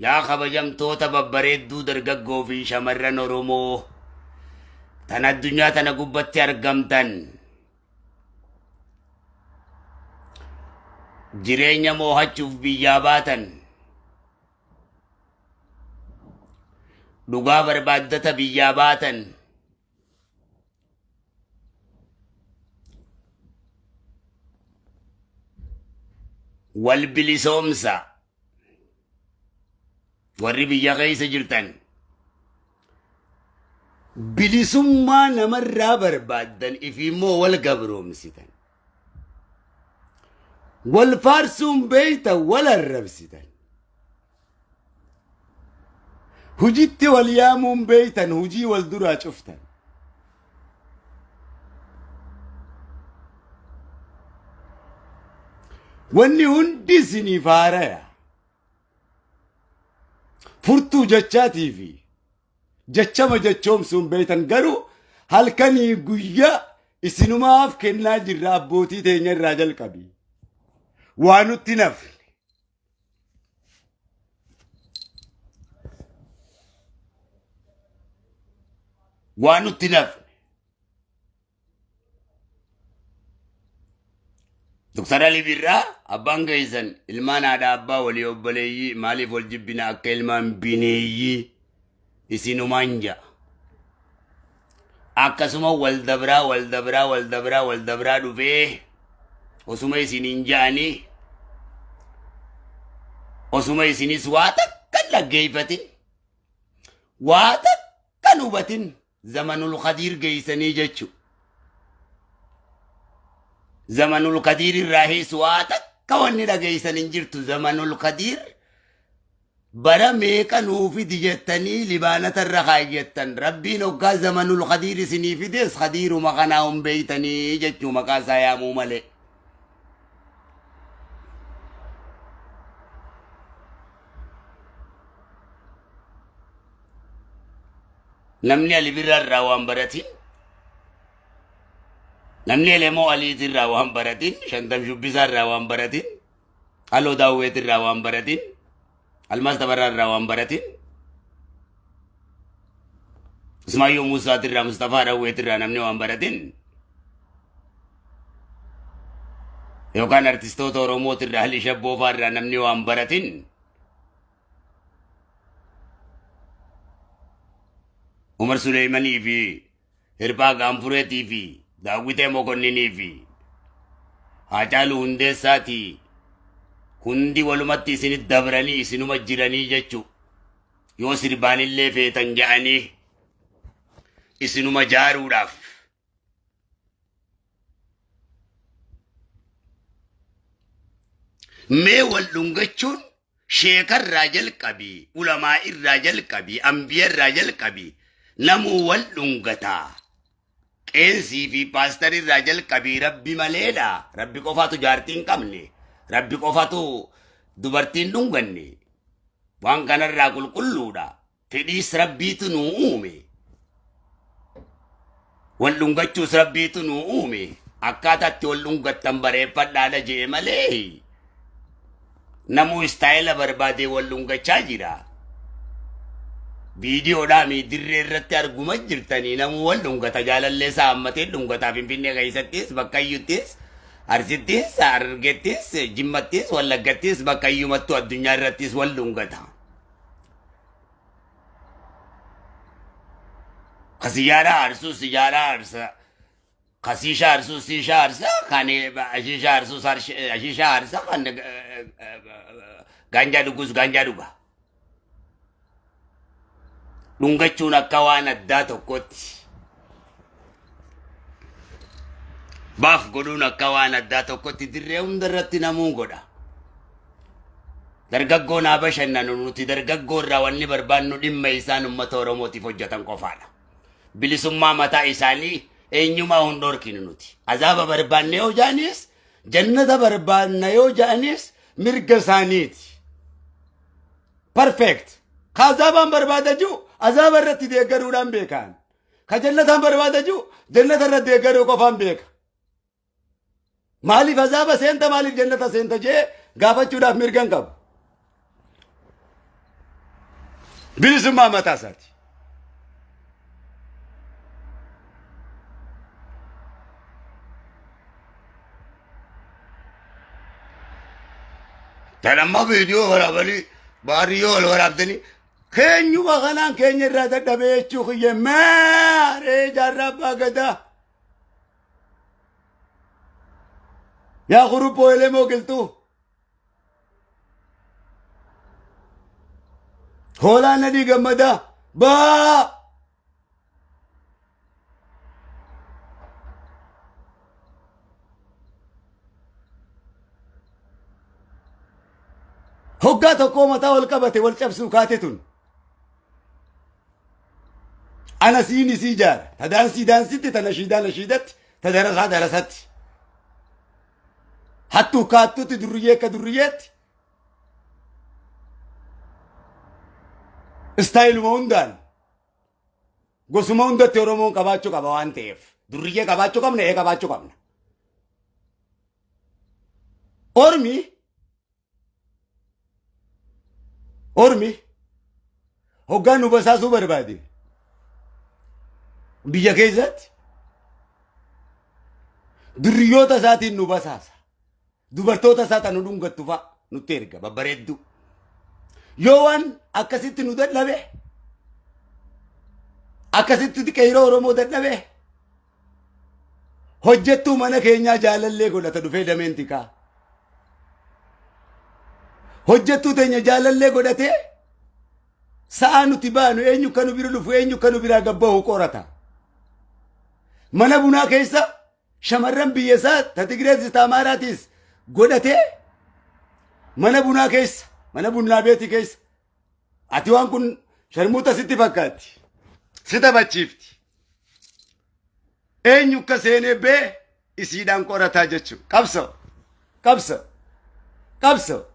yaa kabajamtoota babbareedduu dargaggoo fi shamarran Oromoo tan addunyaa tana gubbatti argamtan jireenya moohachuuf biyyaa baatan dhugaa barbaaddata biyyaa baatan wal bilisoomsa warri biyya keessa jirtan bilisummaa namarraa barbaaddan ifimmoo wal gabroomsitan wal faarsuun beeytan wal arrabsitan hujitti wal yaamuun beeytan hujii wal duraa cuftan wanni hundi isiniif haaraya furtuu jechaatii fi jechama jechoomsuun beeytan garuu halkanii guyyaa isinumaaf kennaa jirra abbootii teenya irraa jalqabi waa nutti nafne waa nutti nafne Dr. Ali Birraa abbaan keessan ilmaan haadha abbaa walii obboleeyyii maaliif wal jibbina akka ilmaan bineeyyii isinumaan ja'a akkasuma wal dabraa dhufee osuma isiniin ja'anii osuma isinis waa takka dhaggeeffatin waa takka hubatin zamanul khadiir geeysanii jechu zamanul khadiir irraa hiisu waa takka wanni dhageeysan hin jirtu zamanul khadiir bara meeqa nuufidi jettanii libaanata irra kaayyattan rabbiin hoggaa zamanul khadiir isinii fides khadiiruma kanaa hin beeytanii jechuu maqaa isaa yaamuu malee namni Ali Birraa irraa waan baratin namni Elemoo Aliit irraa waan baratin Shantam Shubbisaa irraa waan baratin Aloo Daawwet irraa waan baratin Almaas Tabarraa irraa waan baratin Ismaayyoo Muusaat irraa Mustafaa Daawwet irraa namni waan baratin yookaan artistoota Oromoot irraa Alii Shabboofaa irraa namni waan baratin Umar Suleeymanii fi Hirphaa Gaanfureetii fi Daawwitee Mokonninii fi Haacaaluu Hundeessaatii hundi walumatti isinit dabranii isinuma jiranii jechu yoo sirbaanillee feetan ja'anii isinuma jaaruudhaaf mee wal dhungachuun sheekarraa jalqabii ulamaa irraa jalqabii ambiya irraa jalqabii namuu wal dhungataa qeensii fi paastarii irraa jalqabii rabbi maleedha rabbi qofaatu jaartii hin qabne rabbi qofatu dubartiin dhunganne waan kanarraa qulqulluudha fedhiis rabbiitu nuu uume wal dhungachuus rabbiitu nuu uume akkaataatti wal dhungattan bareeffadhaadha jee malee namuu istaayila barbaadee wal dhungachaa jira viidiyoodhaa mi dirree irratti arguma jirtanii namuu wal dhungata jaalallee isaa hammatee dhungataa Finfinnee keessattis bakkayyuttis Arsittis, Argettis, Jimmattis, Wallaggattis bakka iyyumattu addunyaa irrattis wal dhungata. Kasiyyaara arsuu siyyaara arsa. Kasisha arsuu sisha arsa. Kan ashisha arsuu ashisha arsa. Kan ganja dhugus ganja dhuga. Dhungachuun akka waan addaa tokkotti. Baaf godhuun akka waan addaa tokkotti dirree hundarratti namuu godha. Dargaggoon haa bashannanu nuti dargaggoo irraa wanni barbaannu dhimma isaan uummata Oromootiif hojjetan qofaadha. Bilisummaa mataa isaanii eenyumaa hundorkinu nuti. Azaaba barbaanne yoo ja'anis jannata barbaanna yoo ja'anis mirga isaaniiti. Perfect. Ka azaabaan barbaadaju azaaba irratti deeggaruudhaan beekan. Ka jannataan barbaadaju jannata irratti deeggaruu qofaan beeka. Maaliif azaaba seenta maaliif jannata seenta jee gaafachuudhaaf mirgan qabu. bilisummaa mataa isaati. Tanamma viidiyoo waraabanii baariyyoo wal waraabdanii keenyuma kanaan keenya irraa dadhabee jechuu kiyye maaree jaarraa abbaa gadaa. Yaa kuruphoo elemoo qilxuu. Hoolaan nadii gammadaa baa. Hoggaa tokkoo mataa wal qabate wal cabsuu kaate tun. Ana siini sii jaara. Ta daansitti ta nashiidatti ta darasatti. Hattuu kaattutti durriyyee akka durriyyeetti. Istaayiluma hundaan. Gosuma hundatti Oromoon qabaachuu qaba waan ta'eef. Durriyyee qabaachuu qabna qabaachuu qabna. Ormi hoggaan nu basaasuu barbaade. Biyya keessatti durriyyoota isaatiin nu basaasa. Dubartoota isaa tan nu dhungattu fa'a nutti erga babbareeddu. Yoo waan akkasitti nu dadhabe akkasitti qeeroo Oromoo dadhabe hojjettuu mana keenyaa jaalallee godhata dhufee dameen tikaa. Hojjettuu teenya jaalallee godhatee sa'a nuti baanu eenyu kanu bira dhufu eenyu kanu bira gabbaa'u qorata. Mana bunaa keessa shamarran biyyasaa ta Tigreetis ta Amaaraatis godhatee mana bunaa keessa mana bunaa beeti keessa ati waan kun sharmuuta sitti fakkaatti si taphachiifti. Eenyu akka seenee bee isiidhaan qorataa jechuudha.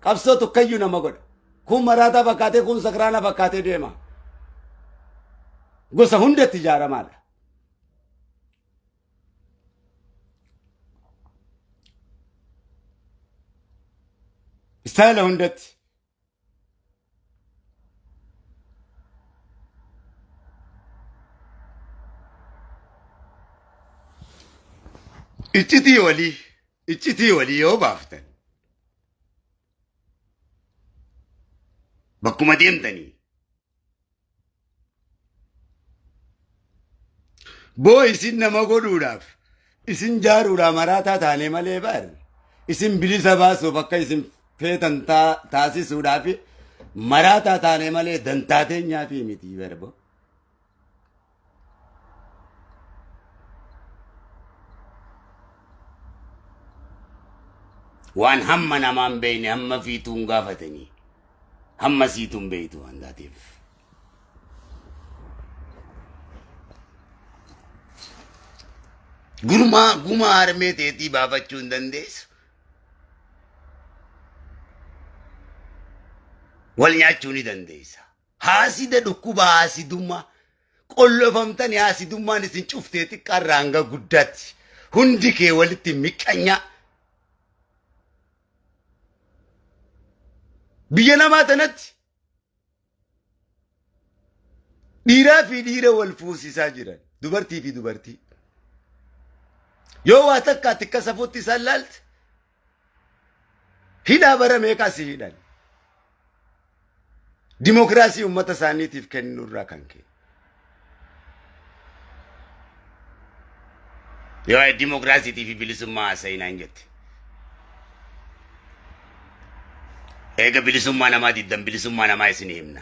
Qabsoo tokkayyuu nama godha. Kun maraataa fakkaatee kun sakraana fakkaatee deema. Gosa hundatti ijaaramaadha. Istaayila hundatti. Iccitii walii yoo baaftan. Bakkuma deemtanii. Boo isin nama godhuudhaaf isin jaaruudhaaf maraataa taanee malee baar isin bilisa baasuuf akka isin feetan taasisuudhaaf maraataa taanee malee dantaateenyaa fi miti barbo. Waan hamma namaan beeyne hamma fiituun gaafatanii. Hamma siituun beeytu waan taateef. Gumaa harmee teetii baafachuu hin dandeessu. Wal nyaachuu ni dandeessa. Haasida dhukkuba haasidummaa qollofamtanii haasidummaan isin cuftee xiqqaarraa hanga guddaatti hundi kee walitti miqanyaa. Biyya namaa tanatti dhiiraa fi dhiira wal fuusisaa jiran dubartii fi dubartii. Yoo waa takkaatti akka safuutti isaan laalte hidhaa bara meeqaa si hidhan. Dimokiraasii uummata isaaniitiif kennurraa kan ka'e. Yoo dimokiraasiitii fi bilisummaa haasa'inaan jette. Eega bilisummaa namaa diddan bilisummaa namaa isin himna.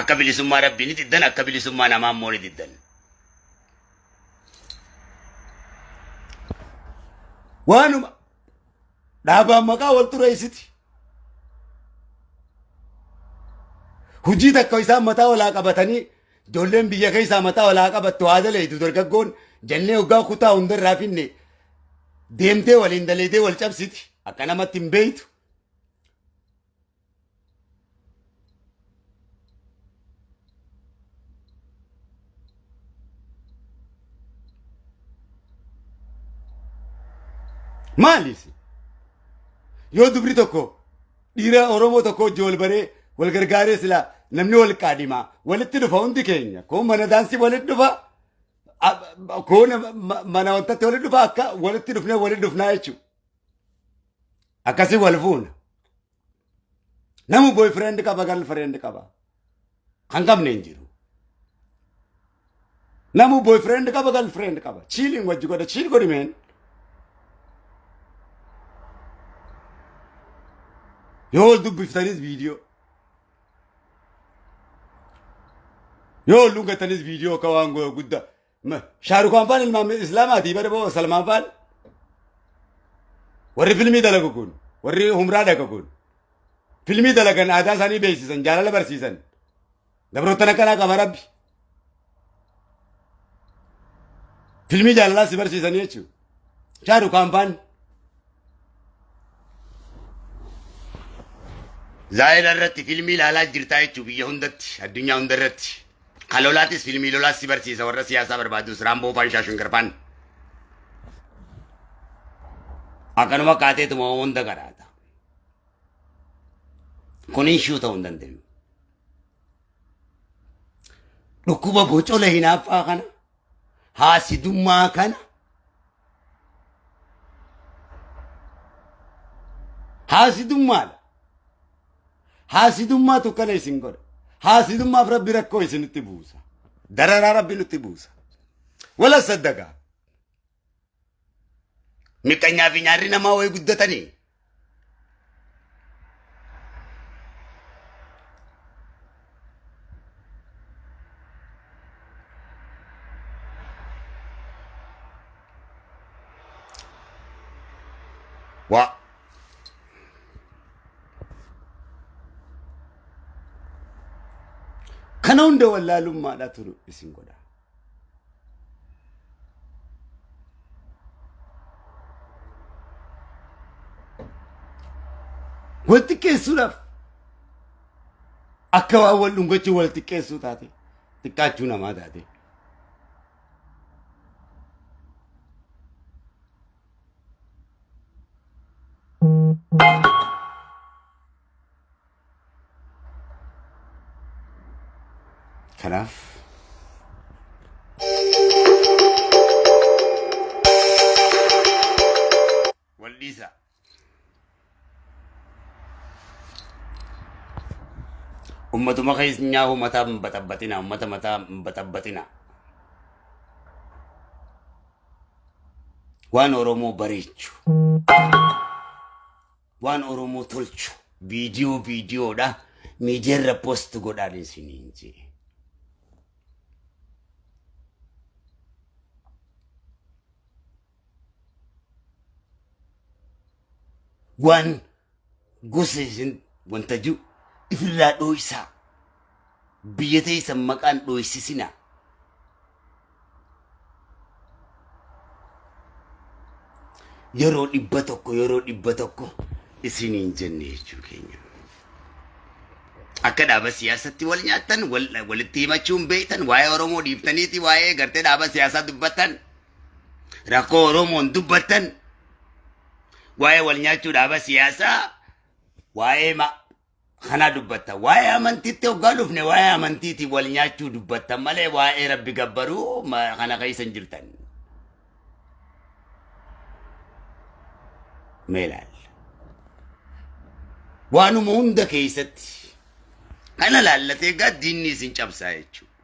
Akka bilisummaa rabbiin diddan akka bilisummaa namaa immoo ni diddan. Waanuma dhaabaan maqaa wal xureessiti. Hujii takka isaan mataa walaa qabatanii ijoolleen biyya keessaa mataa walaa qabattu haa daleetu dargaggoon jennee hoggaa kutaa hundarraa finne. Deemtee waliin daleetee wal cabsiti akka namatti hin beeytu. Maalis yoo dubri tokko dhiira Oromoo tokko wal baree wal gargaaree sila namni wal qaadhimaa walitti dhufa hundi keenya kun mana daansii walitti dhufa kun mana wantatti walitti dhufa akka walitti dhufnaa jechuudha. Akkasii wal fuuna. Namu boyfriend qaba girlfriend qaba. Kan qabne hin jiru. Namu boyfriend qaba girlfriend qaba. Chilling wajji godha chill godhi meen. Yoo dubbiftanis viidiyoo. Yoo lungatanis viidiyoo kawaan guddaa. Shaarukaan faan ilmaan islaamaatii bada boo Salmaan faan. Warri filmii dalagu kun. Warri humraa dhaqa kun. Filmii dalagan aadaa isaanii beeksisan jaalala barsiisan. Dabroottan akkanaa qaba rabbi. Filmii jaalalaa si barsiisanii jechuudha. Shaarukaan faan. Zaayila irratti filmii ilaalaa jirtaa jechuun biyya hundatti addunyaa hunda irratti. Kan lolaatis filmii lolaas si barsiisa warra siyaasaa barbaadus Raamboo faan Shaashungarfaan. Akkanuma kaateetuma hunda garaata. Kun ishuu ta'uu hin dandeenyu. Dhukkuba bocola hinaaffaa kana haasidummaa kana haasidummaadha. Haasidummaatu kana isin godha. Haasidummaaf rabbi rakkoo isinitti buusa. Dararaa rabbi nutti buusa. Wala saddaqa. Miqqanyaa fi nyaarri namaa wayii guddatanii. Waa. Kana hunda wallaalummaadhaa turu isin godha. Wal xiqqeessuudhaaf akka waan wal dhungachuu wal xiqqeessuu taate xiqqaachuu namaa taate. Kanaaf wal dhiisa. Ummatuma keessaa uummata hin baxabbatina ummata mataa hin baxabbatina. Waan Oromoo bareechu waan Oromoo tolchu viidiyoodha miidiyaarra post godhaan isiniin jedhe. Waan gosa isin wanta jiru ifirraa dhooysaa biyya teessan maqaan dhooysisina. Yeroo dhibba tokko isiniin jenne jechuu keenya. Akka dhaaba siyaasatti wal nyaattan walitti himachuun beektan waa'ee Oromoo dhiiftaniiti waa'ee gartee dhaaba siyaasaa dubbattan rakkoo Oromoon dubbattan. Waa'ee wal nyaachuu dhaaba siyaasaa waa'ee kana dubbatta waa'ee amantiitti hoggaa dhufne waa'ee amantiiti wal nyaachuu dubbattan malee waa'ee rabbi gabbaruu kana keessa hin jirtan. Meelaal waanuma hunda keessatti kana laallatee gaddiinni isin cabsaa jechuudha.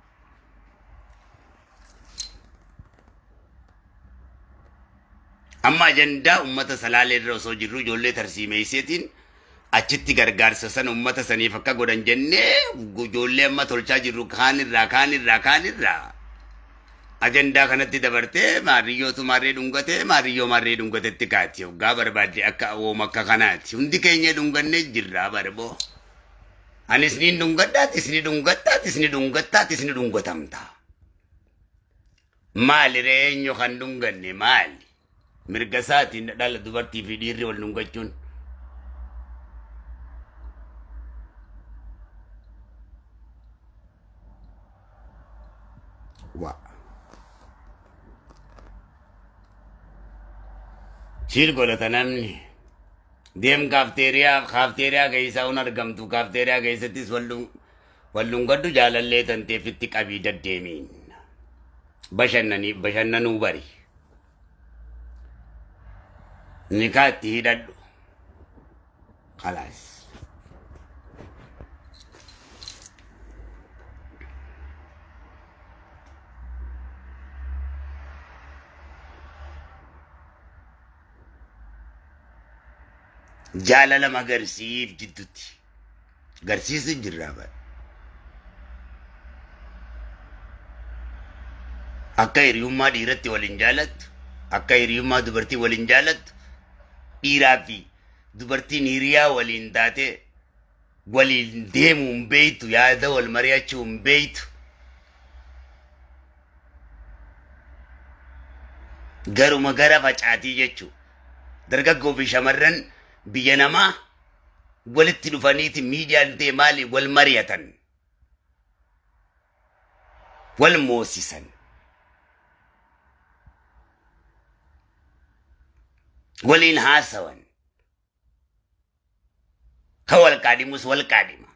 Amma ajandaa ummata salaalee irra osoo jirru ijoollee tarsiimeesseetiin achitti gargaarsa san ummata saniif akka godhan jennee ijoollee amma tolchaa jirru kaanirraa ajandaa kanatti dabartee maariyyootu marree dhungatee maariyyoo marree dhungatetti kaati hoggaa barbaadde akka ooma akka kanaati hundi keenya dhungannee jirraa barboo. Anis ni dhungadhaati isni dhungatamta. Maali reenyo kan dhunganne maali? Mirga isaatiin dhala dubartii fi dhiirri wal dhungachuun. Waa. Chiil godhata namni Deem kafteeriyaa keessa un argamtu kafteeriyaa keessattis wallun gaddu jaalallee tanteefitti qabii deddeemiin. Bashannanuu bari. Nikaa itti hidhadhu. Khalaas. Jaalala magarsiif jidduutti. Garsiisu jirraa bara. Akka hiriyummaa dhiiratti waliin jaalattu, akka hiriyummaa dubartii waliin jaalattu, dhiiraa fi dubartiin hiriyaa waliin taate waliin deemuu hin beektu, yaada wal mari'achuu hin beektu. Garuma gara facaatii jechuu. Dargaggoo fi shamarran biyya namaa walitti dhufaniiti miidiyaan ta'e maali wal mari'atan, wal moosisan. Waliin haasawan. Ka wal qaadimus wal qaadima.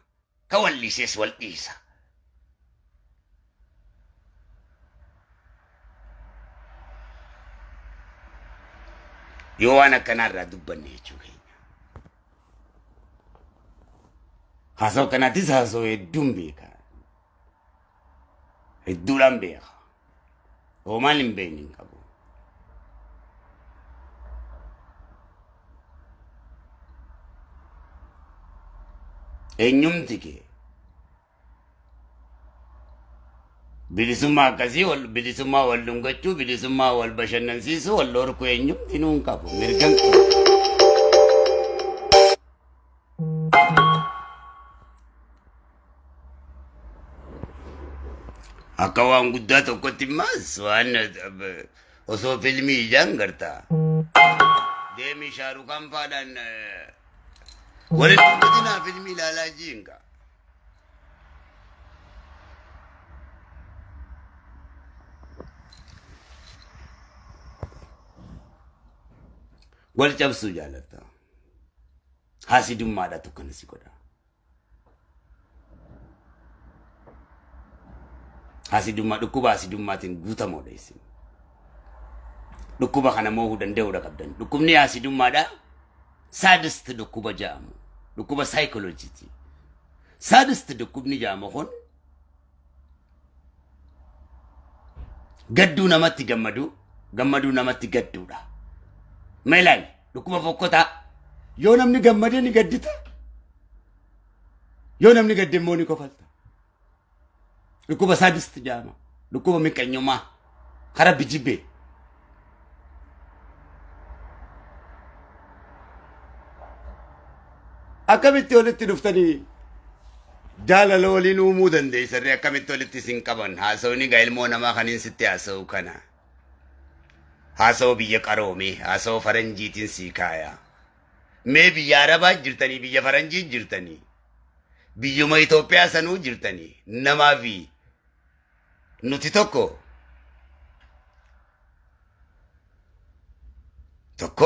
Ka wal dhiises wal dhiisa. Yoo waan akkanarraa dubbanne jechuu keenya. Haasoo kanattis haasoo hedduun beeka. Hedduudhaan beeka. Hoomaan hin beekne hin qabu. Eenyumti kee bilisummaa akkasii bilisummaa wal dhungachuu bilisummaa wal bashannansiisuu wal dhorkuu eenyumti nuun qabu mirgan qabu. Akka waan guddaa tokkotti immaas waan osoo filmii ijaan gartaa deemii Shaarukaan faadhaan waliin dhungatinaa filmii ilaalaa jiinka. Wal cabsuu jaalatta. Haasidummaadha tokkana si godha. Dhukkuba haasidummaatiin guutamoodha isin. Dhukkuba kana moohuu danda'uudha qabdan. Dhukkubni haasidummaadha. Sadist dhukkuba jaamu. Dhukkuba psychologiiti. Sadist dhukkubni jaamu kun gadduu namatti gammaduu namatti gadduudha. Meelaal dhukkuba fokkotaa yoo namni gammadee ni gaddita. Yoo namni gadde immoo ni kofalta. Dhukkuba sadist jaama. Dhukkuba miqanyummaa kara bijibbee. Akkamitti walitti dhuftanii jaalala waliin uumuu dandeessanii akkamitti walitti isin qaban haasawni gaa ilmoo namaa kaniin sitti haasa'u kana. Haasa'u biyya qaroomee haasa'u faranjiitiin sii kaaya. Mee biyya Arabaa jirtanii biyya faranjii jirtanii biyyuma Itoophiyaa sanuu jirtanii namaa fi nuti tokko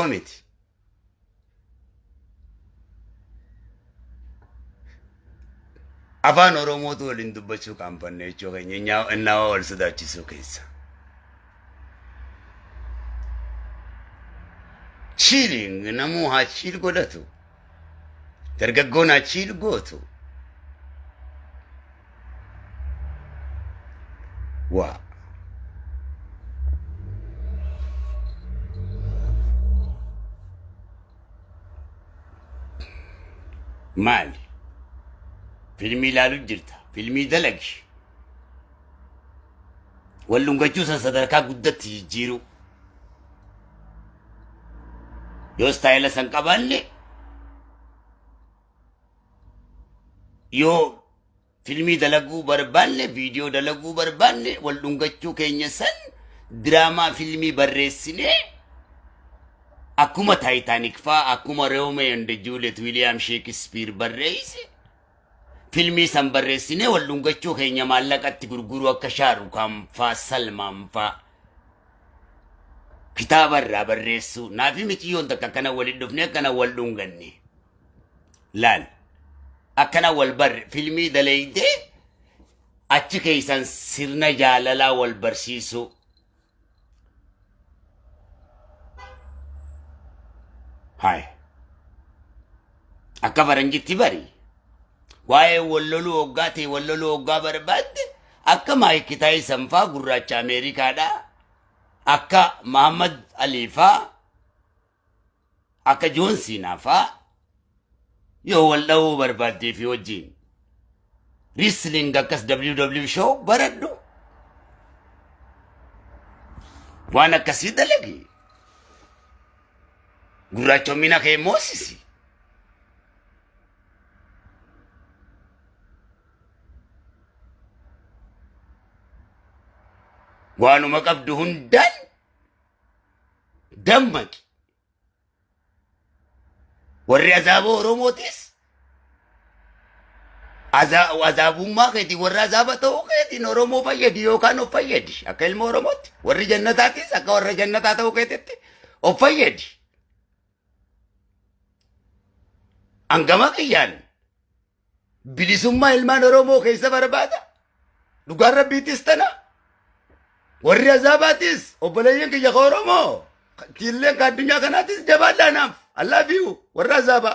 miti. Afaan Oromootu waliin dubbachuu qaanfanne jechuu keenya innaa wal sodaachisuu keessa. Chiiliin namuu haa chiil godhatu. Dargaggoon haa chiil gootu. Waa. Maali? Filmii ilaaluu jirta. Filmii dalagi. Wal dhungachuu san sadarkaa guddatti jijjiiru. Yoo istaayila san qabaanne yoo filmii dalaguu barbaanne viidiyoo dalaguu barbaanne wal dhungachuu keenya san diraamaa filmii barreessine akkuma Titanic faa akkuma Romeo and Juliet William Shakespeare barreesse filmii san barreessine wal dhungachuu keenya maallaqatti gurguruu akka Shaarukaan faa Salmaan faa kitaaba irraa barreessuu naafi miti yoon takka akkana waliin dhufne akkana wal dhunganne laal akkana wal barre filmii daleeytee achi keessan sirna jaalalaa wal barsiisuu hai akka faranjitti bari waa'ee walloluu hoggaa ta'e walloluu hoggaa barbaadde akka maayikitaa sanfaa gurraacha Ameerikaadhaa akka Muhammad Ali faa akka John Cena faa yoo wal dha'uu barbaaddee fi wajjin wrestling akkas WW show baradhu waan akkasii dalagi gurraachomina kee moosisi waanuma qabdu hundaan dammaqi warri azaaba oromootis azaabummaa keetii warra azaaba ta'uu keetiin oromoo fayyadi yookaan of fayyadi akka ilma oromootti warri jannataatis akka warra jannataa ta'uu keetitti of fayyadi angama kiyyaan bilisummaa ilmaan oromoo keessa barbaada dhugaan rabbiitis tana warri azaabatis obboleeyyan kiyya ka oromoo tiilleen ka addunyaa kanaatis jabaadhaanaaf allaafiyu warra azaaba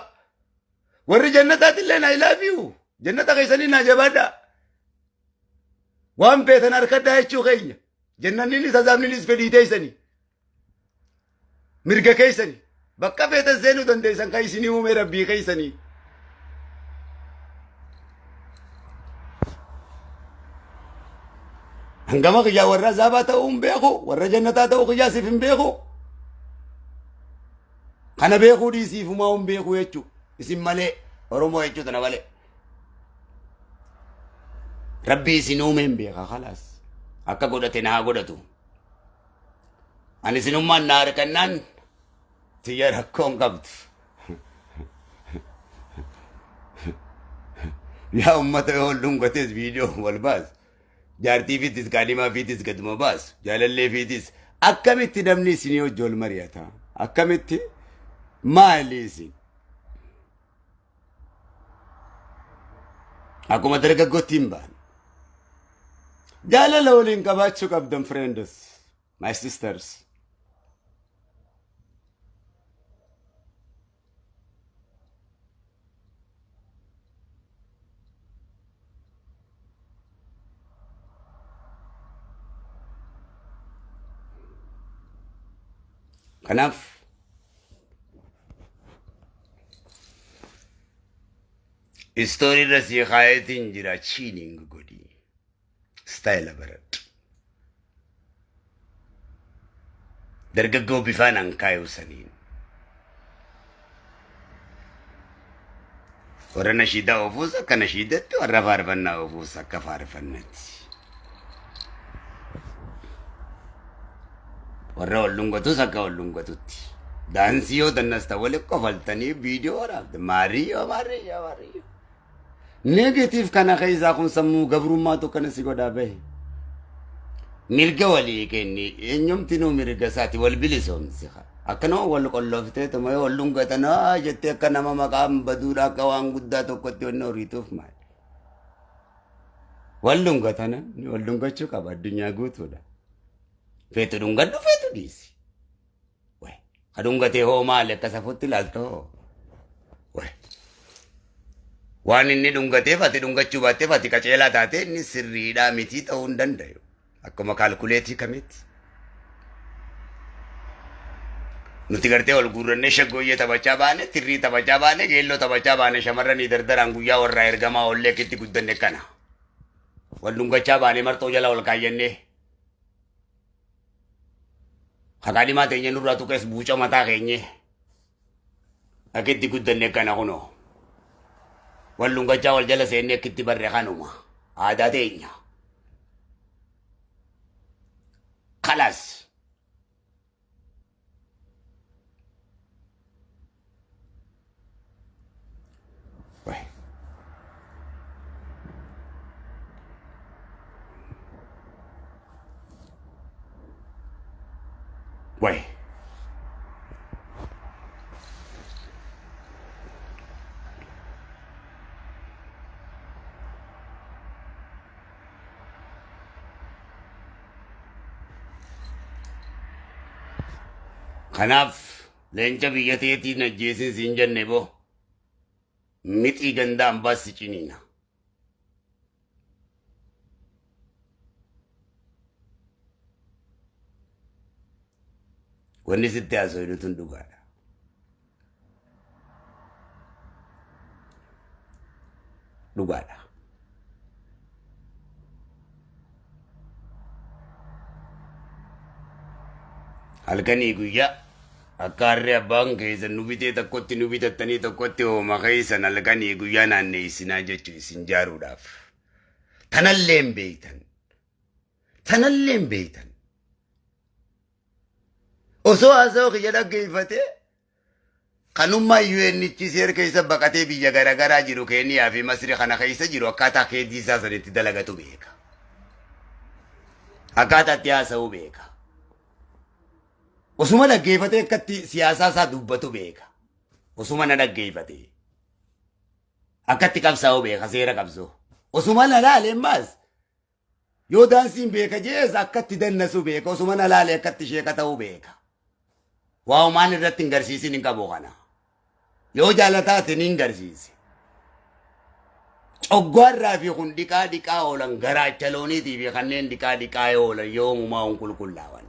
warri jannataatillee na ilaafiyu jannata keessanii na jabaadha waan feetan harkadhaa jechuu keenya jannanninis azaabninis fedhii teessanii mirga keessanii bakka feetan seenuu dandeessan kan isinii uume rabbii keessanii hangama kiyyaa warra azaabaa ta'uu hin beeku warra jannataa ta'uu kiyyaa siif hin beeku kana beekuu dhiisiifumaa hin beeku jechuu isin malee oromoo jechuu tana malee rabbii isin uume hin beeka khalaas akka godhate na haa godhatu ani isinummaan na harkannaan tiyya rakkoon qabdu yaa ummata yoo lungates viidiyoo wal baasu jaartii fiitis kaadhimaa fiitis gaduma baasu jaalallee fiitis akkamitti namni isinii hojii ol mari'ata akkamitti maali isin akkuma dargaggootti hin baan jaalala waliin qabaachuu qabdan friends my sisters kanaaf istorii irra sii kaayetiin jira chiining godhi staayila baradhu dargaggoo bifaan hankaayu saniin warra nashiidaa ofuus akka nashiidatti warra faarfannaa ofuus akka faarfannatti warra wallungatus akka wallungatutti daansii yoo dannasta wali qofaltanii viidiyoo waraabde maariyyoo negatiif kana keessaa kun sammuu gabrummaatu kana si godhaa bahe mirga walii kenni eenyumtinuu mirga isaati wal bilisoomsi akkanoo wal qollooftee tuma yoo wallungatanaa jettee akka nama maqaan baduudha akka waan guddaa tokkotti wanna horiituuf maali wallungatana ni wallungachuu qaba addunyaa guutuudha feetu dhungadhu feetu dhiisi way kadhungatee hoo maali akka safutti ilaalta hoo way waan inni dhungateef ati dhungachuu baatteef ati qaceelaa taate inni sirriidhaa mitii ta'uu hin danda'u akkuma kaalkuleetii kamitti nuti gartee wal guurrannee shaggooyyee taphachaa baane tirrii taphachaa baane geelloo taphachaa baane shamarranii dardaraan guyyaa warraa ergamaa ollee kitti guddanne kana wal dhungachaa baane marxoo jala ol kaayyannee hakaadhimaa teenye nurraa tuqees buuca mataa keenye akitti guddanne kana kunoo wal dhungachaa wal jala seenne akitti barre kanuma aadaa teenya خلاص Way. Kanaaf leenca biyya teetiin ajjeesin siin jenne boo mixii ganda ambaas si ciniina. Wanni sitti haasofnu tun dhugaadha. Dhugaadha. Halkanii guyyaa akka harree abbaan keessan nu bitee tokkotti nu bitattanii tokkotti hooma keessan halkanii guyyaa naanneessinaa jechuu isin jaaruudhaaf. Tanallee hin beektan. Tanallee hin beektan. Osoo haasa'u kiyya dhaggeeffate kanummaa UNHCR seera keessa baqatee biyya garaagaraa jiru Keeniyaa fi Masri kana keessa jiru akkaataa keetii isaa sanitti dalagatu beeka. Akkaataa itti haasa'u beeka. Osuma dhaggeeffate akkatti siyaasaa isaa dubbatu beeka. Osuma na dhaggeeffate. Akkatti qabsaa'u beeka seera qabsoo. Osuma na laaleen baas. Yoo daansiin beeka jees akkatti dannasu beeka. Osuma na laalee akkatti sheeka ta'uu beeka. Waahumaan irratti hin garsiisin hin qabu kana. Yoo jaalataatiin hin garsiisi. Coggaarraa fi kun dhiqaa oolan garaacha looniitii fi kanneen dhiqaa oolan yoo uumaa hun qulqullaawan.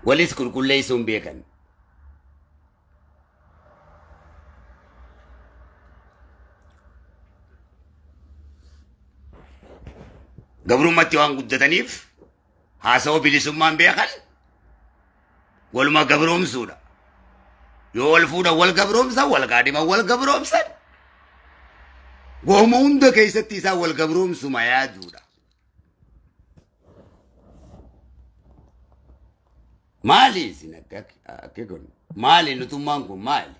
Walis qulqulleessuun beekan. Gabrummaatti waan guddataniif haasa'oo bilisummaan beekan waluma gabroomsuudha. Yoo wal fuudhan wal gabroomsan wal gaadhiman wal gabroomsan gooma hunda keessatti isaan wal gabroomsuma yaaduudha. Maali isin akka kun maali nutummaan kun maali?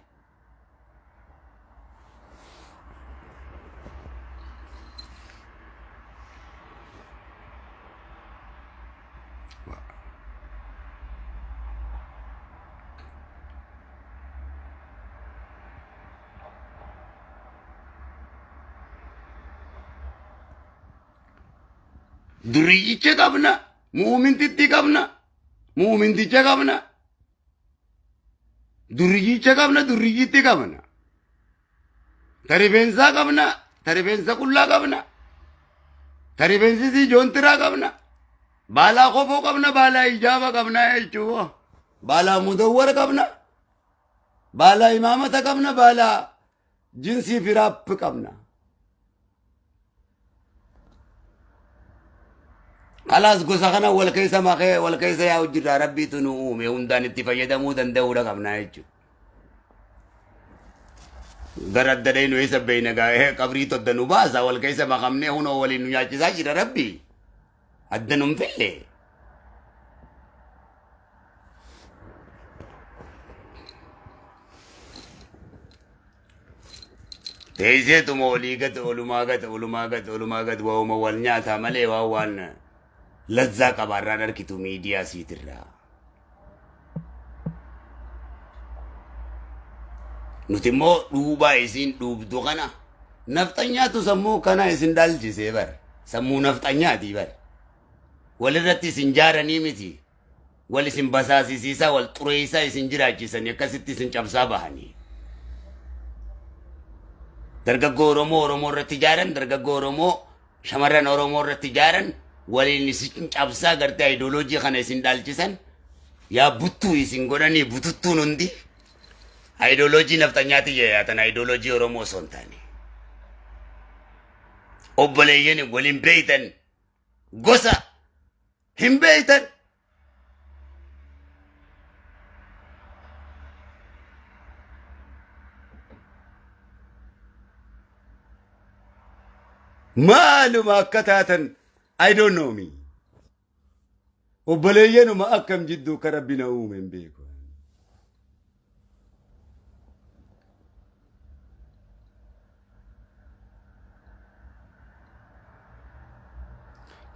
Duriyyicha qabna, muumintitti qabna, muuminticha qabna. Duriyyicha qabna, duriyyitti qabna. Tarifeensaa qabna, tarifeensa qullaa qabna. Tarifeensisi joontiraa qabna. Baalaa kofoo qabna, baalaa ijaaba qabna jechuudha. Baalaa mudawwara qabna. Baalaa imaamata qabna, baalaa jinsii firaappi qabna. Kalaas gosa kana wal keessa makee wal keessa yaa hojjirraa rabbiitu nu uume hundaan itti fayyadamuu danda'uudha qabnaa jechuudha. Gara addadhee nu eessa beeyna gaa'ee qabrii todda nu baasa wal keessa makamnee hunoo waliin nu nyaachisaa jira rabbi. Adda nu hin fille. Teesseetuma olii gad olumaa gad waa'uma wal nyaataa malee waan lazzaa qabaarraan arkitu miidiyaa siitirraa. Nuti immoo dhuubaa isin dhuubdu kana nafxanyaatu sammuu kana isin dhaalchisee bar sammuu nafxanyaatii bar walirratti isin jaaranii miti wal isin basaasisiisaa wal xureessaa isin jiraachisanii akkasitti isin cabsaa bahanii. Dargaggoo Oromoo irratti jaaran dargaggoo Oromoo shamarran Oromoo irratti jaaran waliin isin cabsaa gartee ideoloojii kana isin dhaalchisan yaa buttuu isin godhanii bututtuun hundi ideoloojii nafxanyaati yaatan ideoloojii Oromoo osoo hin taane. Obboleeyyan waliin beeytan gosa hin beeytan. Maaluma akka taatan I don't know me. Obboleeyyanuma akkam jidduu ka rabbi na uume hin beeku.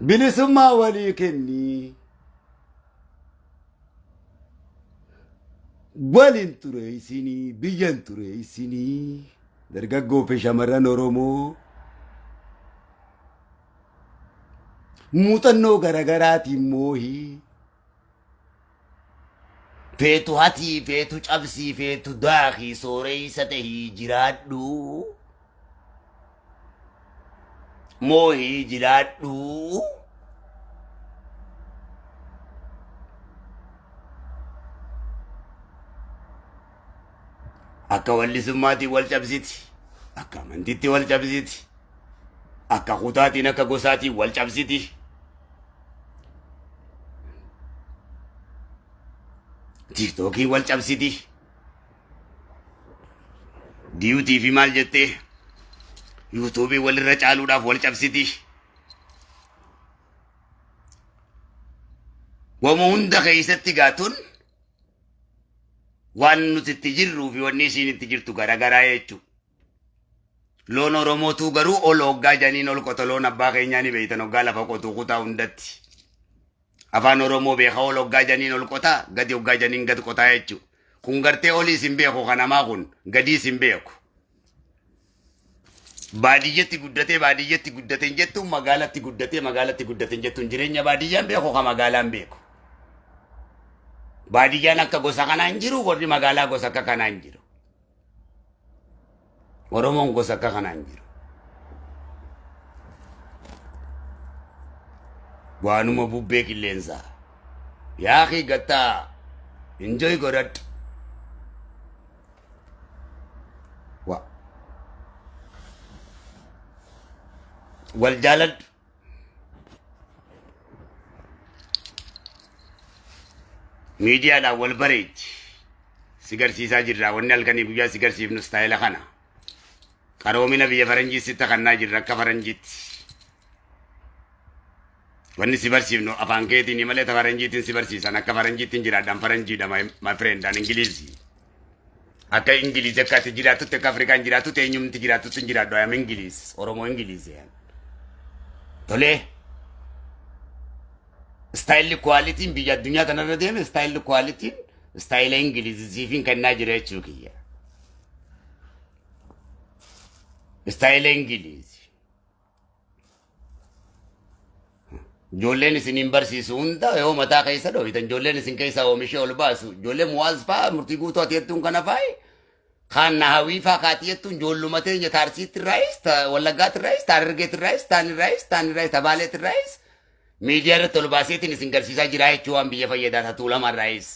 Bilisummaa walii kenni. walin ture isinii biyyan ture isinii dargaggoo fi shamarran Oromoo muuxannoo garaagaraatiin moohii feetu hatii feetu cabsii feetu daakii sooreysa tahii jiraadhu moohii jiraadhu akka wallisummaatti wal cabsiti akka amantiitti wal cabsiti akka kutaatiin akka gosaatiin wal cabsiti tiktokii wal cabsiti diyuutii fi maal jettee yuutuubii walirra caaluudhaaf wal cabsiti wama hunda keessatti gaatun waan nuti itti jirruu fi wanni isiin itti jirtu garagaraa jechuu loon Oromootuu garuu ol hoggaa janiin ol qota loon abbaa keenyaa ni beeytan hoggaa lafa qotuu kutaa hundatti afaan Oromoo beeka ol hoggaa janiin ol qotaa gadi hoggaa janiin gad qotaa jechuu kun gartee olii isin beeku kanamaa kun gadii isin beeku baadiyyatti guddateen jettuun magaalatti guddateen jettuun jireenya baadiyyaan beeku ka magaalaan beeku baadiyyaan akka gosa kanaan jiru warri magaalaa gosa akka kanaan jiru Oromoon gosa akka kanaan jiru waanuma bubbee qilleensaa yaaqii gattaa enjoy godhadhu wal jaaladhu miidiyaadhaan wal bareechi si garsiisaa jirra wanni halkanii guyyaa si garsiifnu istaayila kana qaroomina biyya faranjiitti takannaa jirra akka faranjiitti wanni si barsiifnu afaan keetiin malee ta faranjiitiin si barsiisan akka faranjiittiin jiraadhaan faranjiidha my friend an ingiliizii akka ingiliizi akka ati jiraatutti akka afrikaan jiraatutti eenyumti jiraatutti hin jiraadhu ayam ingiliiz Oromoo ingiliizii tolee style quality biyya addunyaa kanarra deeme style quality style ingiliziifiin kennaa jira jechuu kiyya style ingilizi ijoolleen isiniin barsiisu hunda yoo mataa keessa dhoofitan ijoolleen isin keessaa oomishee ol baasu ijoollee muwaaz faa murtii guutuu ati jettuun kana faayi kaan nahawii faa kaati jettuun ijoolluma teenya taarsiitti irraayis wallaggaatti irraayis taarargeetti irraayis taani irraayis tabaaleetti irraayis media irratti ol baaseetiin isin garsiisaa jira jechuu waan biyya fayyadaa tatuu lama irraayis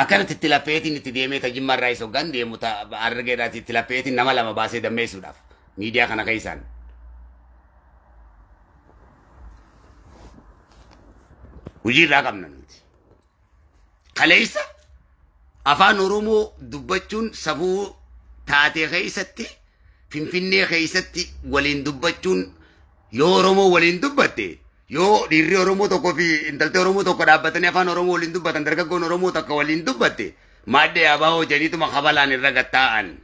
akkanatti itti lapheetiin itti deemee tajimma irraayis hoggaan deemu argeedhaati itti lapheetiin nama lama baasee dammeessuudhaaf miidiyaa kana keessaan hujii irraa qabna nuti kaleessa afaan Oromoo dubbachuun safuu taatee keessatti Finfinnee keessatti waliin dubbachuun yoo Oromoo waliin dubbatte yoo dhiirri Oromoo tokko fi intaltee Oromoo tokko dhaabbatanii afaan Oromoo waliin dubbatan dargaggoon Oromoo takka waliin dubbatte maaddee abaa hojaniituma kabalaan irra gattaa'an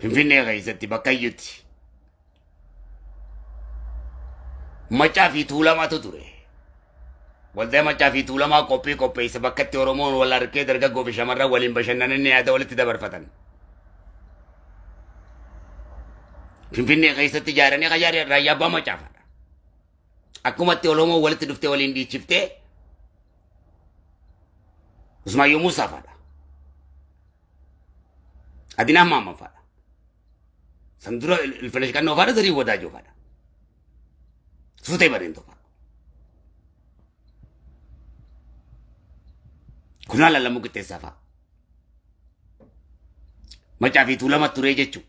Finfinnee keessatti bakka iyyutti macaa fi tuulamaatu ture waldaa macaa fi tuulamaa qopheessa bakkatti Oromoon wal arkee dargaggoo fi shamarran waliin bashannananii yaada walitti dabarfatan Finfinnee keessatti ijaaranii qajaaree raayyaa abbaa macaafadha akkumatti Oromoo walitti dhuftee waliin dhiichiftee Usmaayyoo Muusaafaadha Adinaa Maammafaadha Sandura Ilfinesh Qannoofaadha Zarii Wadaajofaadha Suutee Bareentofaadha Kunaa Lalamuu Qixxeessaafaa macaa fi tuulama turee jechuudha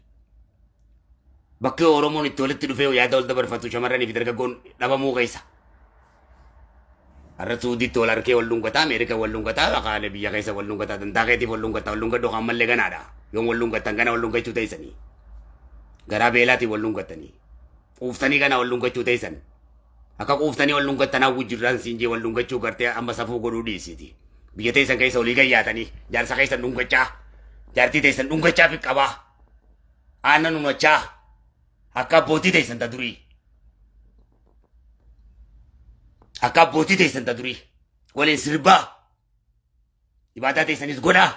bakki Oromoon itti walitti dhufee yaada wal dabarfatu shamarranii fi dargaggoon dhabamuu keessa har'a Suudiitti wal arkee wal dhungataa Ameerikaa wal dhungataa akaale biyya keessa wal dhungataa dantaa keetiif wal dhungadhu kan mallee ganaadha yoon wal dhungatan gana wal dhungachuu teessanii garaa beelaatiin wal dhungatanii quuftanii gana wal dhungachuu teessan akka quuftanii wal dhungattanaa wujjirraan siinjee wal dhungachuu gartee amma safuu godhuu dhiisiti biyya teessan keessa olii gayyaatanii jaarsa keessan dhungachaa jaartii teessan dhungachaa fi qabaa aannan uumachaa akka abbootii teessan ta durii Akka abbootii teessan ta durii waliin sirbaa ibaadaa teessanis godhaa.